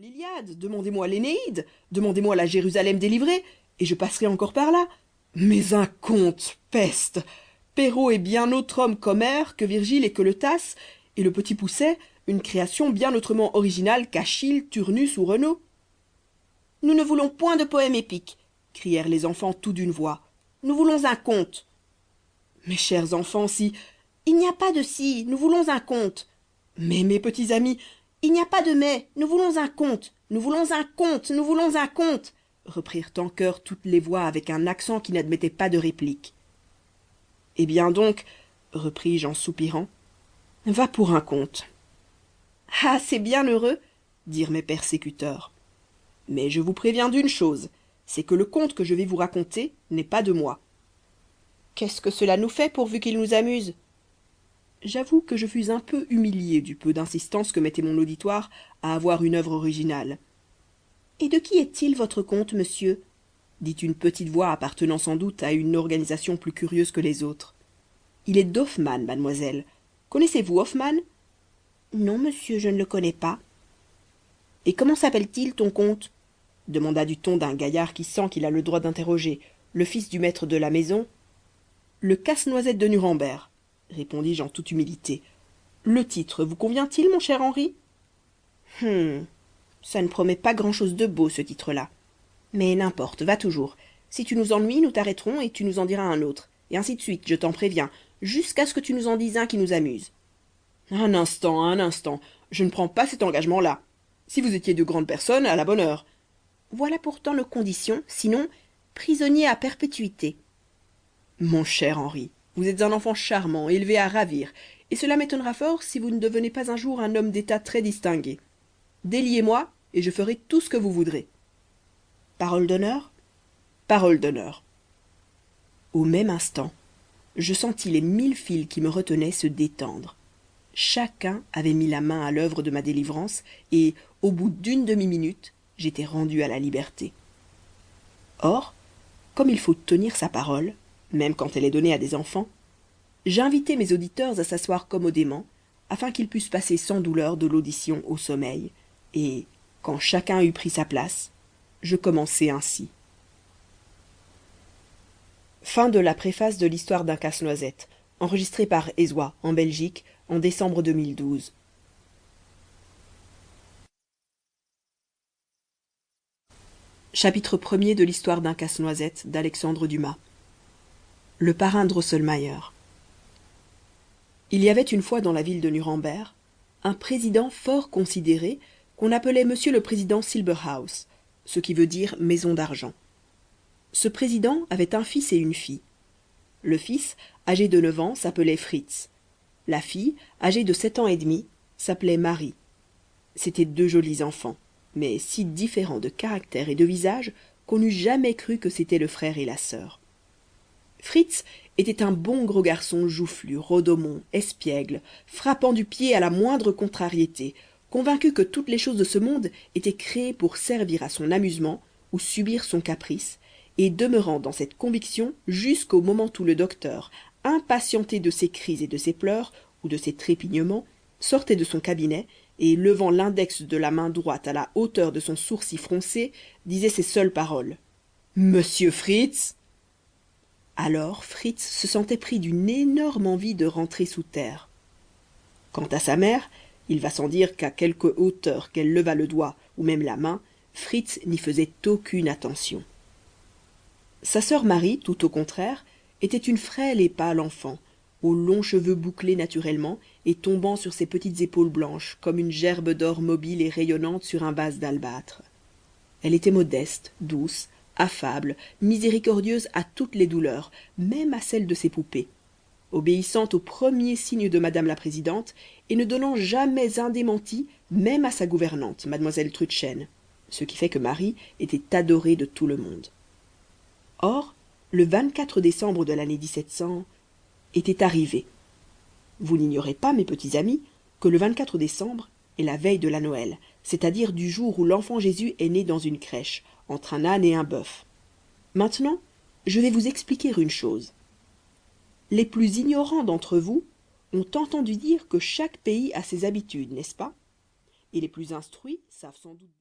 l'Iliade, demandez-moi l'Énéide, demandez-moi la Jérusalem délivrée, et je passerai encore par là. Mais un conte, peste! Perrault est bien autre homme qu'Homère, que Virgile et que le Tasse, et le Petit Poucet, une création bien autrement originale qu'Achille, Turnus ou Renaud. Nous ne voulons point de poème épique, crièrent les enfants tout d'une voix. Nous voulons un conte. Mes chers enfants, si... Il n'y a pas de si, nous voulons un conte. Mais, mes petits amis, il n'y a pas de mais, nous voulons un conte, nous voulons un conte, nous voulons un conte, reprirent en chœur toutes les voix avec un accent qui n'admettait pas de réplique. Eh bien donc, repris-je en soupirant, va pour un conte. Ah, c'est bien heureux, dirent mes persécuteurs. Mais je vous préviens d'une chose, c'est que le conte que je vais vous raconter n'est pas de moi. Qu'est-ce que cela nous fait pourvu qu'il nous amuse? J'avoue que je fus un peu humilié du peu d'insistance que mettait mon auditoire à avoir une œuvre originale. Et de qui est-il votre conte, monsieur? Dit une petite voix appartenant sans doute à une organisation plus curieuse que les autres. Il est d'Hoffmann, mademoiselle. Connaissez-vous Hoffmann? Non, monsieur, je ne le connais pas. Et comment s'appelle-t-il, ton conte? Demanda du ton d'un gaillard qui sent qu'il a le droit d'interroger le fils du maître de la maison. Le casse-noisette de Nuremberg, répondis-je en toute humilité. Le titre vous convient-il, mon cher Henri? Ça ne promet pas grand-chose de beau, ce titre-là. Mais n'importe, va toujours. Si tu nous ennuies, nous t'arrêterons et tu nous en diras un autre. Et ainsi de suite, je t'en préviens, jusqu'à ce que tu nous en dises un qui nous amuse. Un instant, je ne prends pas cet engagement-là. Si vous étiez de grandes personnes, à la bonne heure. Voilà pourtant nos conditions, sinon, prisonnier à perpétuité. Mon cher Henri, vous êtes un enfant charmant, élevé à ravir, et cela m'étonnera fort si vous ne devenez pas un jour un homme d'état très distingué. Déliez-moi, et je ferai tout ce que vous voudrez. Parole d'honneur? Parole d'honneur. Au même instant, je sentis les 1000 fils qui me retenaient se détendre. Chacun avait mis la main à l'œuvre de ma délivrance, et, au bout d'une demi-minute, j'étais rendu à la liberté. Or, comme il faut tenir sa parole, même quand elle est donnée à des enfants, j'invitai mes auditeurs à s'asseoir commodément, afin qu'ils pussent passer sans douleur de l'audition au sommeil, et, quand chacun eut pris sa place, je commençai ainsi. Fin de la préface de l'histoire d'un casse-noisette, enregistrée par Ezois, en Belgique, en décembre 2012. Chapitre 1er de l'histoire d'un casse-noisette d'Alexandre Dumas. Le parrain Drosselmayer. Il y avait une fois dans la ville de Nuremberg un président fort considéré qu'on appelait monsieur le président Silberhaus, ce qui veut dire maison d'argent. Ce président avait un fils et une fille. Le fils, âgé de 9 ans, s'appelait Fritz. La fille, âgée de 7 ans et demi, s'appelait Marie. C'étaient 2 jolis enfants, mais si différents de caractère et de visage qu'on n'eût jamais cru que c'étaient le frère et la sœur. Fritz était un bon gros garçon joufflu, rodomont, espiègle, frappant du pied à la moindre contrariété, convaincu que toutes les choses de ce monde étaient créées pour servir à son amusement ou subir son caprice, et demeurant dans cette conviction jusqu'au moment où le docteur, impatienté de ses cris et de ses pleurs, ou de ses trépignements, sortait de son cabinet, et levant l'index de la main droite à la hauteur de son sourcil froncé, disait ces seules paroles. « Monsieur Fritz !» Alors Fritz se sentait pris d'une énorme envie de rentrer sous terre. Quant à sa mère, il va sans dire qu'à quelque hauteur qu'elle levât le doigt ou même la main, Fritz n'y faisait aucune attention. Sa sœur Marie, tout au contraire, était une frêle et pâle enfant, aux longs cheveux bouclés naturellement et tombant sur ses petites épaules blanches comme une gerbe d'or mobile et rayonnante sur un vase d'albâtre. Elle était modeste, douce, affable, miséricordieuse à toutes les douleurs, même à celles de ses poupées, obéissante aux premiers signes de madame la présidente et ne donnant jamais un démenti même à sa gouvernante, mademoiselle Trudchen, ce qui fait que Marie était adorée de tout le monde. Or, le 24 décembre de l'année 1700 était arrivé. Vous n'ignorez pas, mes petits amis, que le 24 décembre est la veille de la Noël, c'est-à-dire du jour où l'enfant Jésus est né dans une crèche, entre un âne et un bœuf. Maintenant, je vais vous expliquer une chose. Les plus ignorants d'entre vous ont entendu dire que chaque pays a ses habitudes, n'est-ce pas? Et les plus instruits savent sans doute...